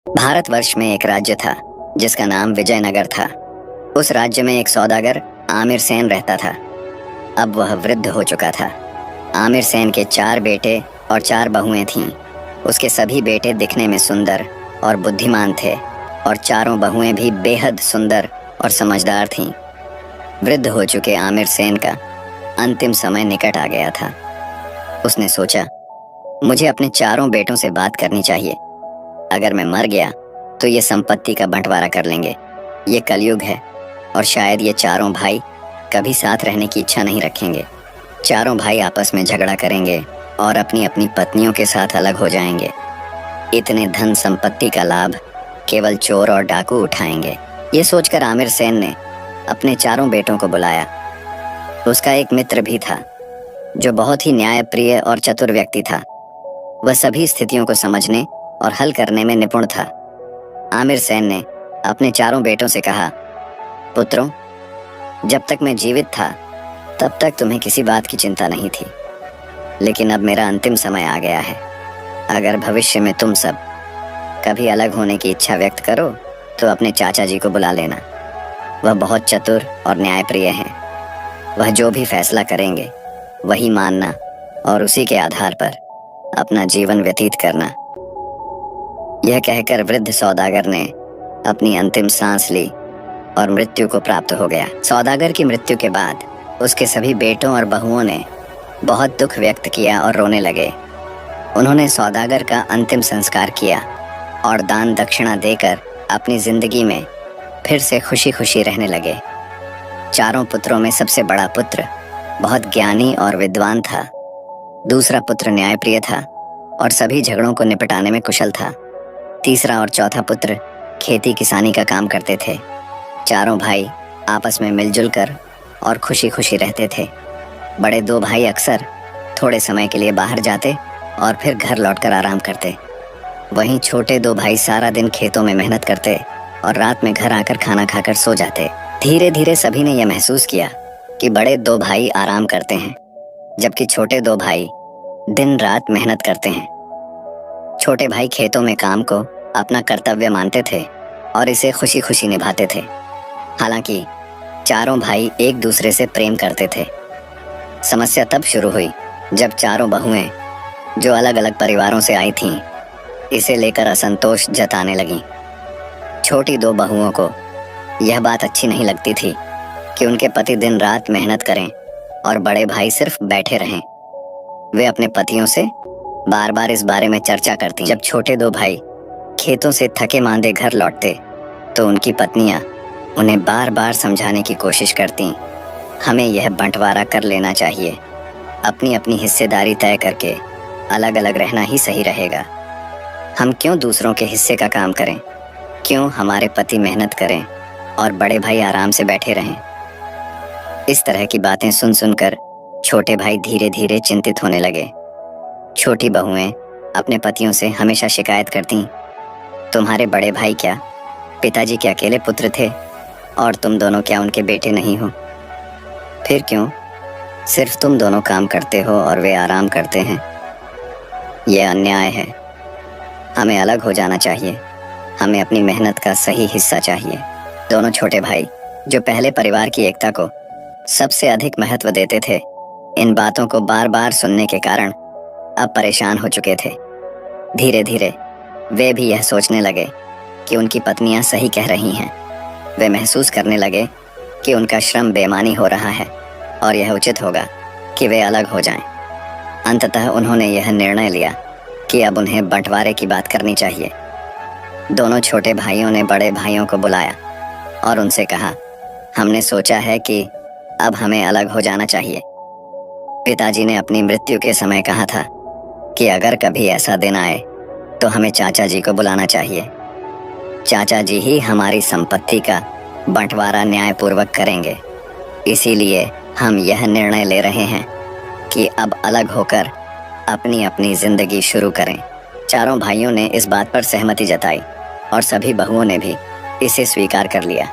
भारतवर्ष में एक राज्य था जिसका नाम विजयनगर था। उस राज्य में एक सौदागर आमिर सेन रहता था। अब वह वृद्ध हो चुका था। आमिर सेन के 4 बेटे और 4 बहुएं थीं। उसके सभी बेटे दिखने में सुंदर और बुद्धिमान थे और चारों बहुएं भी बेहद सुंदर और समझदार थीं। वृद्ध हो चुके आमिर सेन का अंतिम समय निकट आ गया था। उसने सोचा, मुझे अपने चारों बेटों से बात करनी चाहिए। अगर मैं मर गया तो ये संपत्ति का बंटवारा कर लेंगे। ये कलयुग है और शायद ये चारों भाई कभी साथ रहने की इच्छा नहीं रखेंगे। चारों भाई आपस में झगड़ा करेंगे और अपनी अपनी पत्नियों के साथ अलग हो जाएंगे। इतने धन संपत्ति का लाभ केवल चोर और डाकू उठाएंगे। ये सोचकर आमिर सेन ने अपने चारों बेटों को बुलाया। उसका एक मित्र भी था जो बहुत ही न्यायप्रिय और चतुर व्यक्ति था। वह सभी स्थितियों को समझने और हल करने में निपुण था। आमिर सेन ने अपने चारों बेटों से कहा, पुत्रों, जब तक मैं जीवित था तब तक तुम्हें किसी बात की चिंता नहीं थी, लेकिन अब मेरा अंतिम समय आ गया है। अगर भविष्य में तुम सब कभी अलग होने की इच्छा व्यक्त करो तो अपने चाचा जी को बुला लेना। वह बहुत चतुर और न्यायप्रिय हैं। वह जो भी फैसला करेंगे वही मानना और उसी के आधार पर अपना जीवन व्यतीत करना। यह कहकर वृद्ध सौदागर ने अपनी अंतिम सांस ली और मृत्यु को प्राप्त हो गया। सौदागर की मृत्यु के बाद उसके सभी बेटों और बहुओं ने बहुत दुख व्यक्त किया और रोने लगे। उन्होंने सौदागर का अंतिम संस्कार किया और दान दक्षिणा देकर अपनी जिंदगी में फिर से खुशी खुशी रहने लगे। चारों पुत्रों में सबसे बड़ा पुत्र बहुत ज्ञानी और विद्वान था। दूसरा पुत्र न्यायप्रिय था और सभी झगड़ों को निपटाने में कुशल था। तीसरा और चौथा पुत्र खेती किसानी का काम करते थे। चारों भाई आपस में मिलजुल कर और खुशी खुशी रहते थे। बड़े 2 भाई अक्सर थोड़े समय के लिए बाहर जाते और फिर घर लौटकर आराम करते। वहीं छोटे 2 भाई सारा दिन खेतों में मेहनत करते और रात में घर आकर खाना खाकर सो जाते। धीरे धीरे सभी ने यह महसूस किया कि बड़े 2 भाई आराम करते हैं, जबकि छोटे 2 भाई दिन रात मेहनत करते हैं। छोटे भाई खेतों में काम को अपना कर्तव्य मानते थे और इसे खुशी खुशी निभाते थे। हालांकि चारों भाई एक दूसरे से प्रेम करते थे। समस्या तब शुरू हुई जब चारों बहुएं जो अलग अलग परिवारों से आई थीं, इसे लेकर असंतोष जताने लगीं। छोटी 2 बहुओं को यह बात अच्छी नहीं लगती थी कि उनके पति दिन रात मेहनत करें और बड़े भाई सिर्फ बैठे रहें। वे अपने पतियों से बार बार इस बारे में चर्चा करती। जब छोटे 2 भाई खेतों से थके मांदे घर लौटते तो उनकी पत्नियां उन्हें बार बार समझाने की कोशिश करती, हमें यह बंटवारा कर लेना चाहिए। अपनी अपनी हिस्सेदारी तय करके अलग अलग रहना ही सही रहेगा। हम क्यों दूसरों के हिस्से का काम करें? क्यों हमारे पति मेहनत करें और बड़े भाई आराम से बैठे रहें? इस तरह की बातें सुन सुनकर छोटे भाई धीरे धीरे चिंतित होने लगे। छोटी बहुएं अपने पतियों से हमेशा शिकायत करती, तुम्हारे बड़े भाई क्या पिताजी के अकेले पुत्र थे और तुम दोनों क्या उनके बेटे नहीं हो? फिर क्यों सिर्फ तुम दोनों काम करते हो और वे आराम करते हैं? यह अन्याय है। हमें अलग हो जाना चाहिए। हमें अपनी मेहनत का सही हिस्सा चाहिए। दोनों छोटे भाई जो पहले परिवार की एकता को सबसे अधिक महत्व देते थे, इन बातों को बार बार सुनने के कारण अब परेशान हो चुके थे। धीरे धीरे वे भी यह सोचने लगे कि उनकी पत्नियां सही कह रही हैं। वे महसूस करने लगे कि उनका श्रम बेमानी हो रहा है और यह उचित होगा कि वे अलग हो जाएं। अंततः उन्होंने यह निर्णय लिया कि अब उन्हें बंटवारे की बात करनी चाहिए। दोनों छोटे भाइयों ने बड़े भाइयों को बुलाया और उनसे कहा, हमने सोचा है कि अब हमें अलग हो जाना चाहिए। पिताजी ने अपनी मृत्यु के समय कहा था कि अगर कभी ऐसा दिन आए तो हमें चाचा जी को बुलाना चाहिए। चाचा जी ही हमारी संपत्ति का बंटवारा न्यायपूर्वक करेंगे। इसीलिए हम यह निर्णय ले रहे हैं कि अब अलग होकर अपनी अपनी जिंदगी शुरू करें। चारों भाइयों ने इस बात पर सहमति जताई और सभी बहुओं ने भी इसे स्वीकार कर लिया।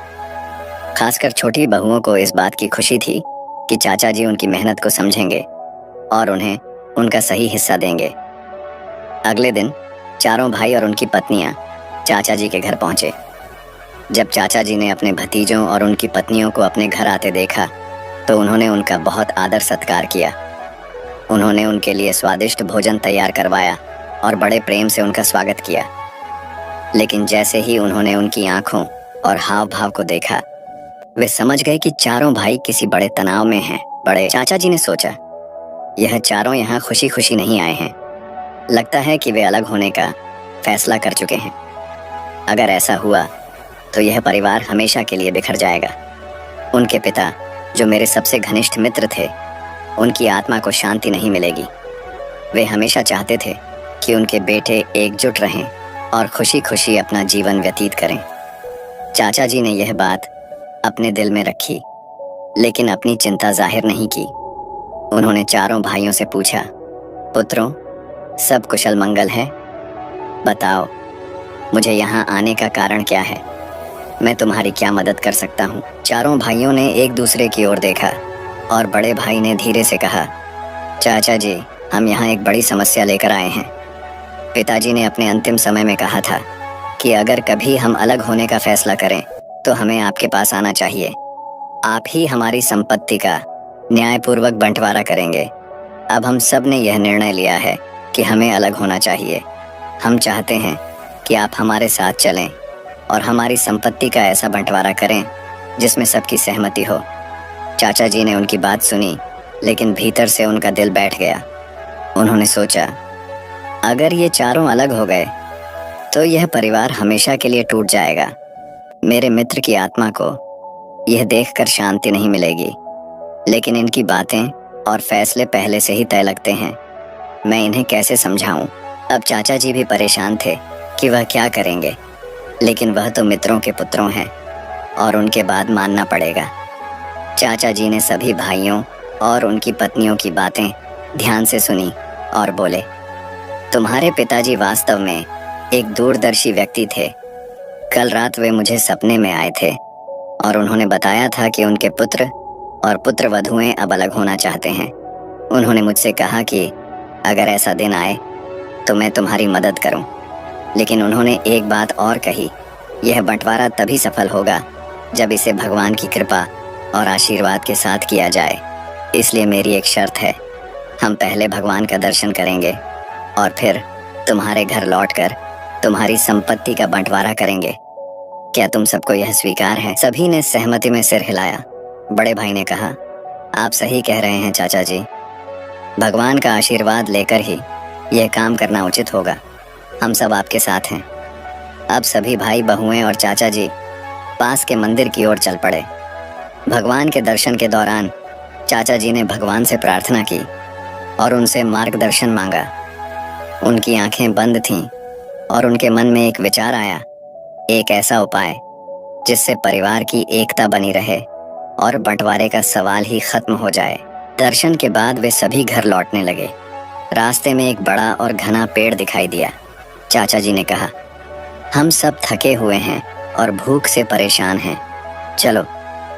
खासकर छोटी बहुओं को इस बात की खुशी थी कि चाचा जी उनकी मेहनत को समझेंगे और उन्हें उनका सही हिस्सा देंगे। अगले दिन चारों भाई और उनकी पत्नियां चाचा जी के घर पहुंचे। जब चाचा जी ने अपने भतीजों और उनकी पत्नियों को अपने घर आते देखा तो उन्होंने उनका बहुत आदर सत्कार किया। उन्होंने उनके लिए स्वादिष्ट भोजन तैयार करवाया और बड़े प्रेम से उनका स्वागत किया। लेकिन जैसे ही उन्होंने उनकी आंखों और हाव भाव को देखा, वे समझ गए कि चारों भाई किसी बड़े तनाव में हैं। बड़े चाचा जी ने सोचा, यह चारों यहाँ खुशी खुशी नहीं आए हैं। लगता है कि वे अलग होने का फैसला कर चुके हैं। अगर ऐसा हुआ तो यह परिवार हमेशा के लिए बिखर जाएगा। उनके पिता, जो मेरे सबसे घनिष्ठ मित्र थे, उनकी आत्मा को शांति नहीं मिलेगी। वे हमेशा चाहते थे कि उनके बेटे एकजुट रहें और खुशी खुशी अपना जीवन व्यतीत करें। चाचा जी ने यह बात अपने दिल में रखी, लेकिन अपनी चिंता जाहिर नहीं की। उन्होंने चारों भाइयों से पूछा, पुत्रों, सब कुशल मंगल है? बताओ, मुझे यहाँ आने का कारण क्या है? मैं तुम्हारी क्या मदद कर सकता हूँ? चारों भाइयों ने एक दूसरे की ओर देखा और बड़े भाई ने धीरे से कहा, चाचा जी, हम यहाँ एक बड़ी समस्या लेकर आए हैं। पिताजी ने अपने अंतिम समय में कहा था कि अगर कभी हम अलग होने का फैसला करें तो हमें आपके पास आना चाहिए। आप ही हमारी संपत्ति का न्यायपूर्वक बंटवारा करेंगे। अब हम सब ने यह निर्णय लिया है कि हमें अलग होना चाहिए। हम चाहते हैं कि आप हमारे साथ चलें और हमारी संपत्ति का ऐसा बंटवारा करें जिसमें सबकी सहमति हो। चाचा जी ने उनकी बात सुनी, लेकिन भीतर से उनका दिल बैठ गया। उन्होंने सोचा, अगर ये चारों अलग हो गए तो यह परिवार हमेशा के लिए टूट जाएगा। मेरे मित्र की आत्मा को यह देखकर शांति नहीं मिलेगी, लेकिन इनकी बातें और फैसले पहले से ही तय लगते हैं। मैं इन्हें कैसे समझाऊं? अब चाचा जी भी परेशान थे कि वह क्या करेंगे, लेकिन वह तो मित्रों के पुत्रों हैं और उनके बाद मानना पड़ेगा। चाचा जी ने सभी भाइयों और उनकी पत्नियों की बातें ध्यान से सुनी और बोले, तुम्हारे पिताजी वास्तव में एक दूरदर्शी व्यक्ति थे। कल रात वे मुझे सपने में आए थे और उन्होंने बताया था कि उनके पुत्र और पुत्र वधुएं अब अलग होना चाहते हैं। उन्होंने मुझसे कहा कि अगर ऐसा दिन आए तो मैं तुम्हारी मदद करूं। लेकिन उन्होंने एक बात और कही, यह बंटवारा तभी सफल होगा जब इसे भगवान की कृपा और आशीर्वाद के साथ किया जाए। इसलिए मेरी एक शर्त है, हम पहले भगवान का दर्शन करेंगे और फिर तुम्हारे घर लौटकर तुम्हारी संपत्ति का बंटवारा करेंगे। क्या तुम सबको यह स्वीकार है? सभी ने सहमति में सिर हिलाया। बड़े भाई ने कहा, आप सही कह रहे हैं चाचा जी। भगवान का आशीर्वाद लेकर ही यह काम करना उचित होगा। हम सब आपके साथ हैं। अब सभी भाई बहुएं और चाचा जी पास के मंदिर की ओर चल पड़े। भगवान के दर्शन के दौरान चाचा जी ने भगवान से प्रार्थना की और उनसे मार्गदर्शन मांगा। उनकी आंखें बंद थीं और उनके मन में एक विचार आया, एक ऐसा उपाय जिससे परिवार की एकता बनी रहे और बंटवारे का सवाल ही खत्म हो जाए। दर्शन के बाद वे सभी घर लौटने लगे। रास्ते में एक बड़ा और घना पेड़ दिखाई दिया। चाचा जी ने कहा, हम सब थके हुए हैं और भूख से परेशान हैं। चलो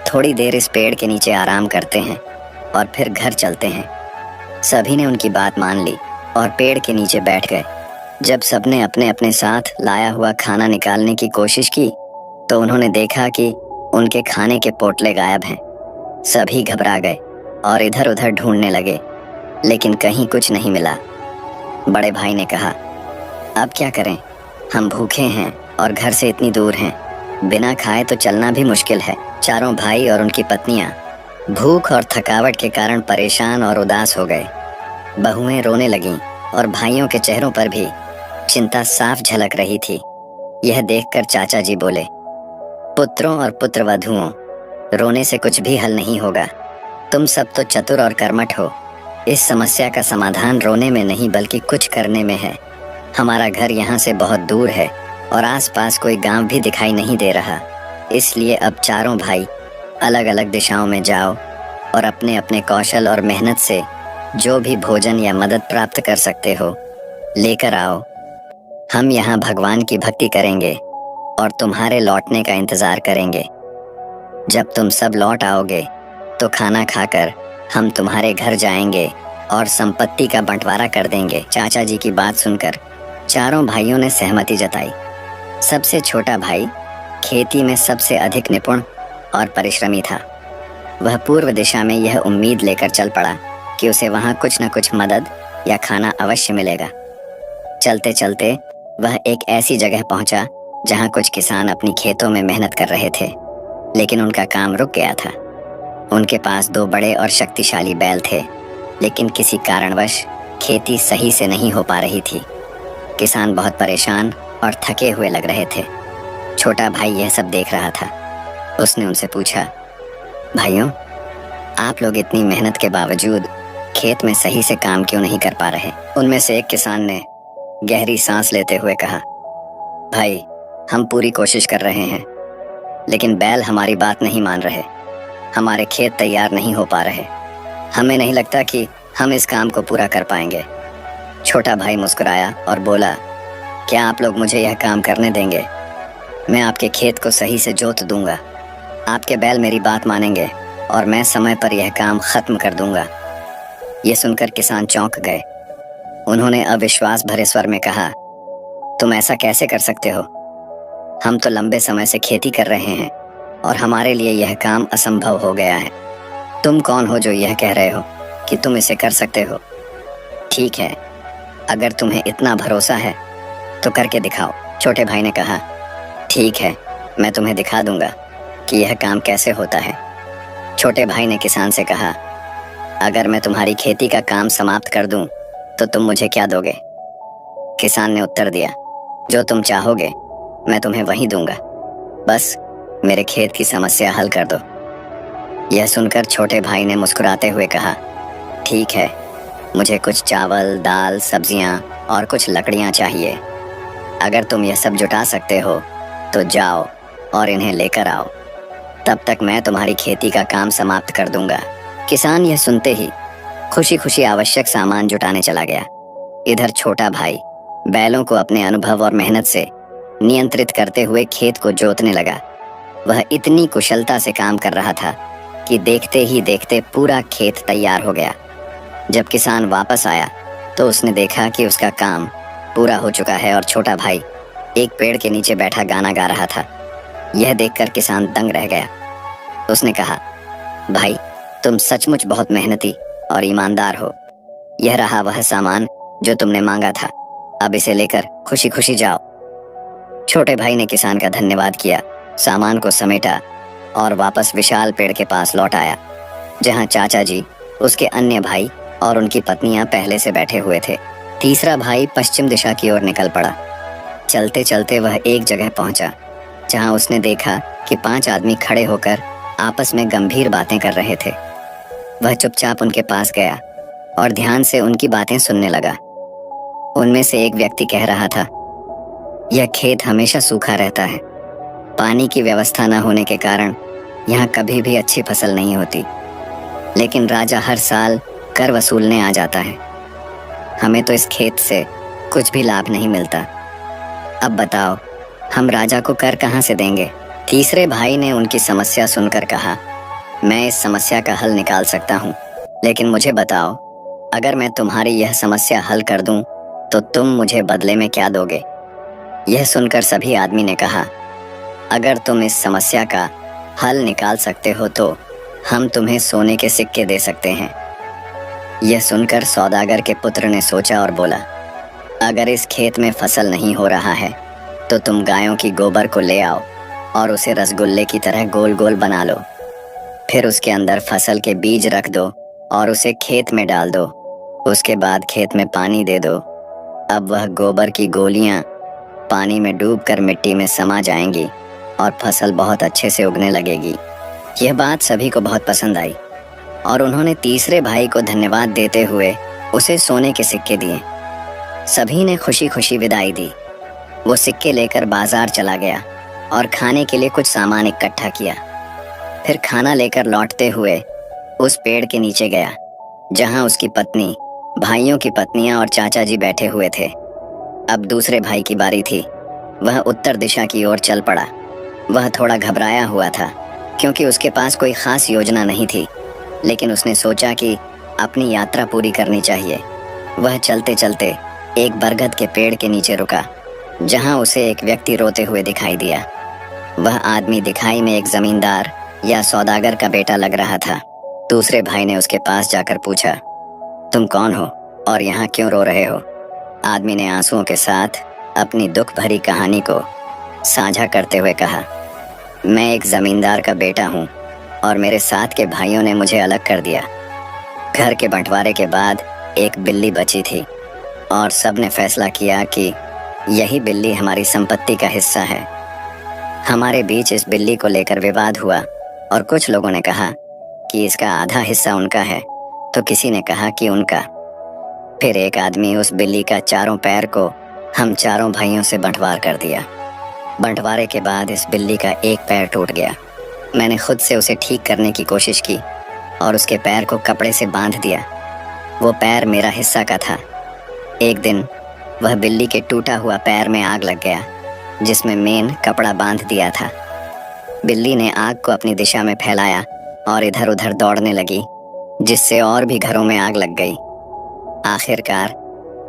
थोड़ी देर इस पेड़ के नीचे आराम करते हैं और फिर घर चलते हैं। सभी ने उनकी बात मान ली और पेड़ के नीचे बैठ गए। जब सबने अपने अपने साथ लाया हुआ खाना निकालने की कोशिश की तो उन्होंने देखा कि उनके खाने के पोटले गायब हैं। सभी घबरा गए और इधर उधर ढूंढने लगे, लेकिन कहीं कुछ नहीं मिला। बड़े भाई ने कहा, अब क्या करें? हम भूखे हैं और घर से इतनी दूर हैं। बिना खाए तो चलना भी मुश्किल है। चारों भाई और उनकी पत्नियां भूख और थकावट के कारण परेशान और उदास हो गए। बहुएं रोने लगीं और भाइयों के चेहरों पर भी चिंता साफ झलक रही थी। यह देखकर चाचा जी बोले, पुत्रों और पुत्र वधुओं, रोने से कुछ भी हल नहीं होगा। तुम सब तो चतुर और कर्मठ हो। इस समस्या का समाधान रोने में नहीं बल्कि कुछ करने में है। हमारा घर यहाँ से बहुत दूर है और आसपास कोई गांव भी दिखाई नहीं दे रहा। इसलिए अब चारों भाई अलग अलग दिशाओं में जाओ और अपने अपने कौशल और मेहनत से जो भी भोजन या मदद प्राप्त कर सकते हो लेकर आओ। हम यहाँ भगवान की भक्ति करेंगे और तुम्हारे लौटने का इंतजार करेंगे। जब तुम सब लौट आओगे तो खाना खाकर हम तुम्हारे घर जाएंगे और संपत्ति का बंटवारा कर देंगे। चाचा जी की बात सुनकर चारों भाइयों ने सहमति जताई। सबसे छोटा भाई खेती में सबसे अधिक निपुण और परिश्रमी था। वह पूर्व दिशा में यह उम्मीद लेकर चल पड़ा कि उसे वहां कुछ न कुछ मदद या खाना अवश्य मिलेगा। चलते चलते वह एक ऐसी जगह पहुंचा जहां कुछ किसान अपनी खेतों में मेहनत कर रहे थे, लेकिन उनका काम रुक गया था। उनके पास 2 बड़े और शक्तिशाली बैल थे, लेकिन किसी कारणवश खेती सही से नहीं हो पा रही थी। किसान बहुत परेशान और थके हुए लग रहे थे। छोटा भाई यह सब देख रहा था। उसने उनसे पूछा, भाइयों, आप लोग इतनी मेहनत के बावजूद खेत में सही से काम क्यों नहीं कर पा रहे? उनमें से एक किसान ने गहरी सांस लेते हुए कहा, भाई, हम पूरी कोशिश कर रहे हैं, लेकिन बैल हमारी बात नहीं मान रहे। हमारे खेत तैयार नहीं हो पा रहे। हमें नहीं लगता कि हम इस काम को पूरा कर पाएंगे। छोटा भाई मुस्कुराया और बोला, क्या आप लोग मुझे यह काम करने देंगे? मैं आपके खेत को सही से जोत दूंगा। आपके बैल मेरी बात मानेंगे और मैं समय पर यह काम खत्म कर दूंगा। यह सुनकर किसान चौंक गए। उन्होंने अविश्वास भरे स्वर में कहा, तुम ऐसा कैसे कर सकते हो? हम तो लंबे समय से खेती कर रहे हैं और हमारे लिए यह काम असंभव हो गया है। तुम कौन हो जो यह कह रहे हो कि तुम इसे कर सकते हो? ठीक है, अगर तुम्हें इतना भरोसा है तो करके दिखाओ। छोटे भाई ने कहा, ठीक है, मैं तुम्हें दिखा दूंगा कि यह काम कैसे होता है। छोटे भाई ने किसान से कहा, अगर मैं तुम्हारी खेती का काम समाप्त कर दूं तो तुम मुझे क्या दोगे? किसान ने उत्तर दिया, जो तुम चाहोगे मैं तुम्हें वही दूंगा, बस मेरे खेत की समस्या हल कर दो। यह सुनकर छोटे भाई ने मुस्कुराते हुए कहा, ठीक है, मुझे कुछ चावल, दाल, सब्जियां और कुछ लकड़ियां चाहिए। अगर तुम यह सब जुटा सकते हो तो जाओ और इन्हें लेकर आओ। तब तक मैं तुम्हारी खेती का काम समाप्त कर दूंगा। किसान यह सुनते ही खुशी खुशी आवश्यक सामान जुटाने चला गया। इधर छोटा भाई बैलों को अपने अनुभव और मेहनत से नियंत्रित करते हुए खेत को जोतने लगा। वह इतनी कुशलता से काम कर रहा था कि देखते ही देखते पूरा खेत तैयार हो गया। जब किसान वापस आया तो उसने देखा कि उसका काम पूरा हो चुका है और छोटा भाई एक पेड़ के नीचे बैठा गाना गा रहा था। यह देखकर किसान दंग रह गया। उसने कहा, भाई, तुम सचमुच बहुत मेहनती और ईमानदार हो। यह रहा वह सामान जो तुमने मांगा था। अब इसे लेकर खुशी खुशी जाओ। छोटे भाई ने किसान का धन्यवाद किया, सामान को समेटा और वापस विशाल पेड़ के पास लौट आया, जहां चाचा जी, उसके अन्य भाई और उनकी पत्नियां पहले से बैठे हुए थे। तीसरा भाई पश्चिम दिशा की ओर निकल पड़ा। चलते चलते वह एक जगह पहुंचा जहां उसने देखा कि 5 आदमी खड़े होकर आपस में गंभीर बातें कर रहे थे। वह चुपचाप उनके पास गया और ध्यान से उनकी बातें सुनने लगा। उनमें से एक व्यक्ति कह रहा था, यह खेत हमेशा सूखा रहता है। पानी की व्यवस्था न होने के कारण यहाँ कभी भी अच्छी फसल नहीं होती, लेकिन राजा हर साल कर वसूलने आ जाता है। हमें तो इस खेत से कुछ भी लाभ नहीं मिलता। अब बताओ, हम राजा को कर कहाँ से देंगे? तीसरे भाई ने उनकी समस्या सुनकर कहा, मैं इस समस्या का हल निकाल सकता हूँ, लेकिन मुझे बताओ, अगर मैं तुम्हारी यह समस्या हल कर दूं तो तुम मुझे बदले में क्या दोगे? यह सुनकर सभी आदमी ने कहा, अगर तुम इस समस्या का हल निकाल सकते हो तो हम तुम्हें सोने के सिक्के दे सकते हैं। यह सुनकर सौदागर के पुत्र ने सोचा और बोला, अगर इस खेत में फसल नहीं हो रहा है तो तुम गायों की गोबर को ले आओ और उसे रसगुल्ले की तरह गोल गोल बना लो। फिर उसके अंदर फसल के बीज रख दो और उसे खेत में डाल दो। उसके बाद खेत में पानी दे दो। अब वह गोबर की गोलियां पानी में डूबकर मिट्टी में समा जाएंगी और फसल बहुत अच्छे से उगने लगेगी। यह बात सभी को बहुत पसंद आई और उन्होंने तीसरे भाई को धन्यवाद देते हुए उसे सोने के सिक्के दिए। सभी ने खुशी खुशी विदाई दी। वो सिक्के लेकर बाजार चला गया और खाने के लिए कुछ सामान इकट्ठा किया। फिर खाना लेकर लौटते हुए उस पेड़ के नीचे गया जहां उसकी पत्नी, भाइयों की पत्नियां और चाचा जी बैठे हुए थे। अब दूसरे भाई की बारी थी। वह उत्तर दिशा की ओर चल पड़ा। वह थोड़ा घबराया हुआ था क्योंकि उसके पास कोई खास योजना नहीं थी, लेकिन उसने सोचा कि अपनी यात्रा पूरी करनी चाहिए। वह चलते चलते एक बरगद के पेड़ के नीचे रुका। जहां उसे एक व्यक्ति रोते हुए दिखाई दिया। वह आदमी दिखाई में एक जमींदार या सौदागर का बेटा लग रहा था। दूसरे भाई ने उसके पास जाकर पूछा, तुम कौन हो और यहाँ क्यों रो रहे हो? आदमी ने आंसुओं के साथ अपनी दुख भरी कहानी को साझा करते हुए कहा, मैं एक जमींदार का बेटा हूँ और मेरे साथ के भाइयों ने मुझे अलग कर दिया। घर के बंटवारे के बाद एक बिल्ली बची थी और सब ने फैसला किया कि यही बिल्ली हमारी संपत्ति का हिस्सा है। हमारे बीच इस बिल्ली को लेकर विवाद हुआ और कुछ लोगों ने कहा कि इसका आधा हिस्सा उनका है, तो किसी ने कहा कि उनका। फिर एक आदमी उस बिल्ली का चारों पैर को हम चारों भाइयों से बंटवार कर दिया। बंटवारे के बाद इस बिल्ली का एक पैर टूट गया। मैंने खुद से उसे ठीक करने की कोशिश की और उसके पैर को कपड़े से बांध दिया। वो पैर मेरा हिस्सा का था। एक दिन वह बिल्ली के टूटा हुआ पैर में आग लग गया, जिसमें मेन कपड़ा बांध दिया था। बिल्ली ने आग को अपनी दिशा में फैलाया और इधर उधर दौड़ने लगी, जिससे और भी घरों में आग लग गई। आखिरकार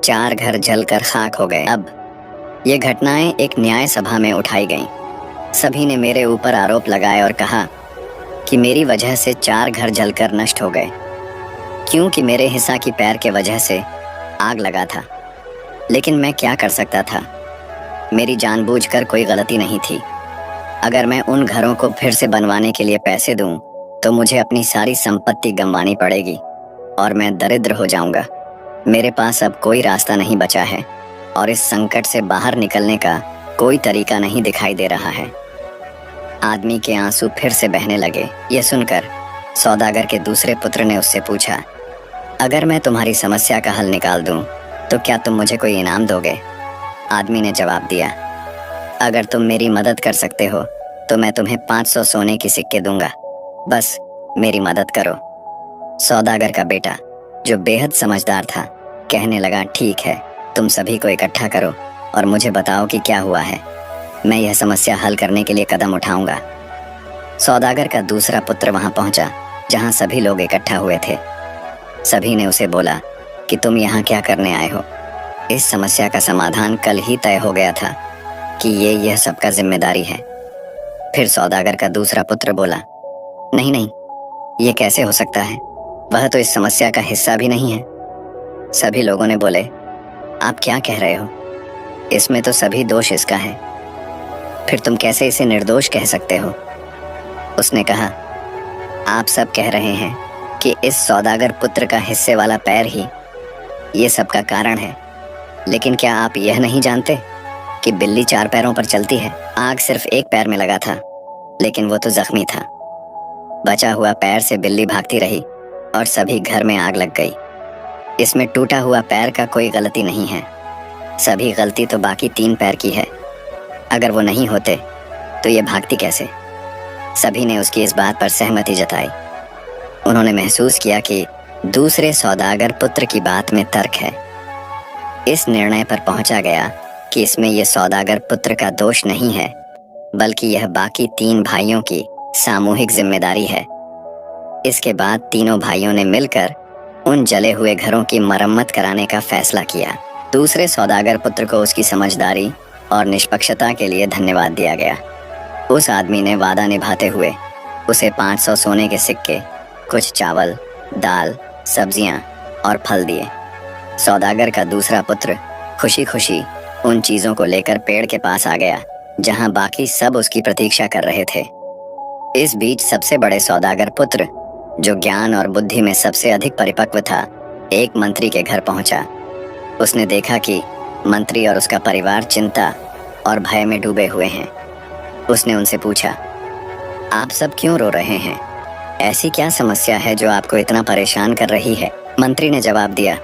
4 घर जलकर खाक हो गए। अब ये घटनाएं एक न्याय सभा में उठाई गईं। सभी ने मेरे ऊपर आरोप लगाए और कहा कि मेरी वजह से 4 घर जलकर नष्ट हो गए, क्योंकि मेरे हिस्सा की पैर के वजह से आग लगा था। लेकिन मैं क्या कर सकता था? मेरी जानबूझकर कोई गलती नहीं थी। अगर मैं उन घरों को फिर से बनवाने के लिए पैसे दूं, तो मुझे अपनी सारी संपत्ति गंवानी पड़ेगी और मैं दरिद्र हो जाऊंगा। मेरे पास अब कोई रास्ता नहीं बचा है और इस संकट से बाहर निकलने का कोई तरीका नहीं दिखाई दे रहा है। आदमी के आंसू फिर से बहने लगे। यह सुनकर सौदागर के दूसरे पुत्र ने उससे पूछा, अगर मैं तुम्हारी समस्या का हल निकाल दूं, तो क्या तुम मुझे कोई इनाम दोगे? आदमी ने जवाब दिया, अगर तुम मेरी मदद कर सकते हो तो मैं तुम्हें 500 सोने की सिक्के दूंगा। बस मेरी मदद करो। सौदागर का बेटा, जो बेहद समझदार था, कहने लगा, ठीक है, तुम सभी को इकट्ठा करो और मुझे बताओ कि क्या हुआ है। मैं यह समस्या हल करने के लिए कदम उठाऊंगा। सौदागर का दूसरा पुत्र वहां पहुंचा, जहां सभी लोग इकट्ठा हुए थे। सभी ने उसे बोला कि तुम यहाँ क्या करने आए हो? इस समस्या का समाधान कल ही तय हो गया था कि यह सबका जिम्मेदारी है। फिर सौदागर का दूसरा पुत्र बोला, नहीं नहीं, ये कैसे हो सकता है? वह तो इस समस्या का हिस्सा भी नहीं है। सभी लोगों ने बोले, आप क्या कह रहे हो? इसमें तो सभी दोष इसका है। फिर तुम कैसे इसे निर्दोष कह सकते हो? उसने कहा, आप सब कह रहे हैं कि इस सौदागर पुत्र का हिस्से वाला पैर ही ये सब का कारण है, लेकिन क्या आप यह नहीं जानते कि बिल्ली 4 पैरों पर चलती है? आग सिर्फ एक पैर में लगा था, लेकिन वो तो जख्मी था। बचा हुआ पैर से बिल्ली भागती रही और सभी घर में आग लग गई। इसमें टूटा हुआ पैर का कोई गलती नहीं है। सभी गलती तो बाकी 3 पैर की है। अगर वो नहीं होते तो ये भागती कैसे? सभी ने उसकी इस बात पर सहमति जताई। उन्होंने महसूस किया कि दूसरे सौदागर पुत्र की बात में तर्क है। इस निर्णय पर पहुंचा गया कि इसमें यह सौदागर पुत्र का दोष नहीं है, बल्कि यह बाकी 3 भाइयों की सामूहिक जिम्मेदारी है। इसके बाद तीनों भाइयों ने मिलकर उन जले हुए घरों की मरम्मत कराने का फैसला किया। दूसरे सौदागर पुत्र को उसकी समझदारी और निष्पक्षता के लिए धन्यवाद दिया गया। उस आदमी ने वादा निभाते हुए उसे 500 सोने के सिक्के, कुछ चावल, दाल, सब्जियां और फल दिए। सौदागर का दूसरा पुत्र खुशी खुशी उन चीजों को लेकर पेड़ के पास आ गया, जहां बाकी सब उसकी प्रतीक्षा कर रहे थे। इस बीच सबसे बड़े सौदागर पुत्र, जो ज्ञान और बुद्धि में सबसे अधिक परिपक्व था, एक मंत्री के घर पहुंचा। उसने देखा कि मंत्री और उसका परिवार चिंता और भय में डूबे हुए हैं। उसने उनसे पूछा, आप सब क्यों रो रहे हैं? ऐसी क्या समस्या है जो आपको इतना परेशान कर रही है? मंत्री ने जवाब दिया,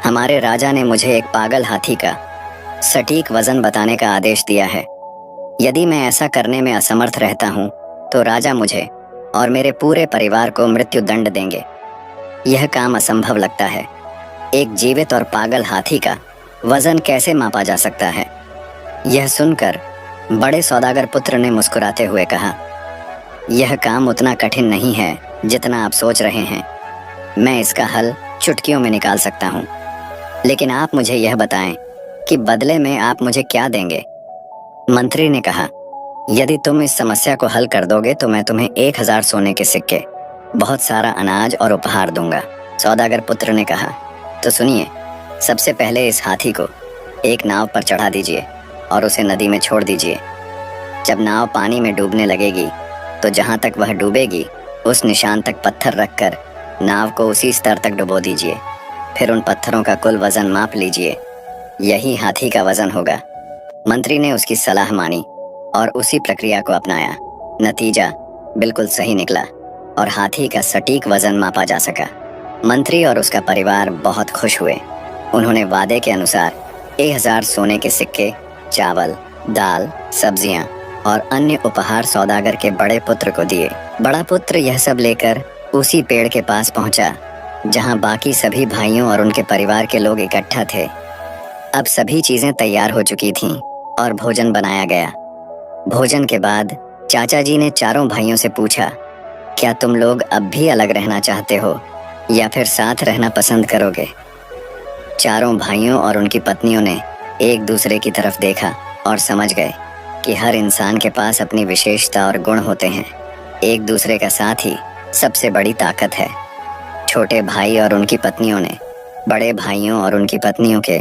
हमारे राजा ने मुझे एक पागल हाथी का सटीक वजन बताने का आदेश दिया है। यदि मैं ऐसा करने में असमर्थ रहता हूँ तो राजा मुझे और मेरे पूरे परिवार को मृत्यु दंड देंगे। यह काम असंभव लगता है। एक जीवित और पागल हाथी का वजन कैसे मापा जा सकता है? यह सुनकर बड़े सौदागर पुत्र ने मुस्कुराते हुए कहा, यह काम उतना कठिन नहीं है जितना आप सोच रहे हैं। मैं इसका हल चुटकियों में निकाल सकता हूँ। लेकिन आप मुझे यह बताएं कि बदले में आप मुझे क्या देंगे। मंत्री ने कहा, यदि तुम इस समस्या को हल कर दोगे तो मैं तुम्हें 1000 सोने के सिक्के, बहुत सारा अनाज और उपहार दूंगा। सौदागर पुत्र ने कहा, तो सुनिए, सबसे पहले इस हाथी को एक नाव पर चढ़ा दीजिए और उसे नदी में छोड़ दीजिए। जब नाव पानी में डूबने लगेगी तो जहाँ तक वह डूबेगी उस निशान तक पत्थर रखकर नाव को उसी स्तर तक डुबो दीजिए। फिर उन पत्थरों का कुल वजन माप लीजिए, यही हाथी का वजन होगा। मंत्री ने उसकी सलाह मानी और उसी प्रक्रिया को अपनाया। नतीजा बिल्कुल सही निकला और हाथी का सटीक वजन मापा जा सका। मंत्री और उसका परिवार बहुत खुश हुए। उन्होंने वादे के अनुसार 1000 सोने के सिक्के, चावल, दाल, सब्जियां और अन्य उपहार सौदागर के बड़े पुत्र को दिए। बड़ा पुत्र यह सब लेकर उसी पेड़ के पास पहुंचा जहां बाकी सभी भाइयों और उनके परिवार के लोग इकट्ठा थे। अब सभी चीजें तैयार हो चुकी थीं और भोजन बनाया गया। भोजन के बाद चाचा जी ने चारों भाइयों से पूछा, क्या तुम लोग अब भी अलग रहना चाहते हो या फिर साथ रहना पसंद करोगे? चारों भाइयों और उनकी पत्नियों ने एक दूसरे की तरफ देखा और समझ गए कि हर इंसान के पास अपनी विशेषता और गुण होते हैं। एक दूसरे का साथ ही सबसे बड़ी ताकत है। छोटे भाई और उनकी पत्नियों ने बड़े भाइयों और उनकी पत्नियों के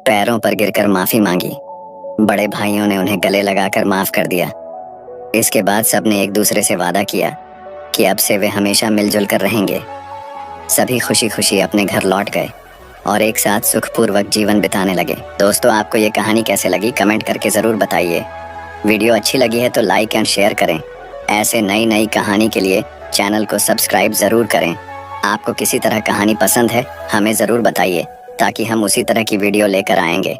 पैरों पर गिरकर माफी मांगी। बड़े भाइयों ने उन्हें गले लगाकर माफ कर दिया। इसके बाद सबने एक दूसरे से वादा किया कि अब से वे हमेशा मिलजुल कर रहेंगे। सभी खुशी खुशी अपने घर लौट गए और एक साथ सुखपूर्वक जीवन बिताने लगे। दोस्तों, आपको ये कहानी कैसे लगी कमेंट करके ज़रूर बताइए। वीडियो अच्छी लगी है तो लाइक एंड शेयर करें। ऐसे नई नई कहानी के लिए चैनल को सब्सक्राइब ज़रूर करें। आपको किसी तरह कहानी पसंद है हमें ज़रूर बताइए ताकि हम उसी तरह की वीडियो लेकर आएंगे।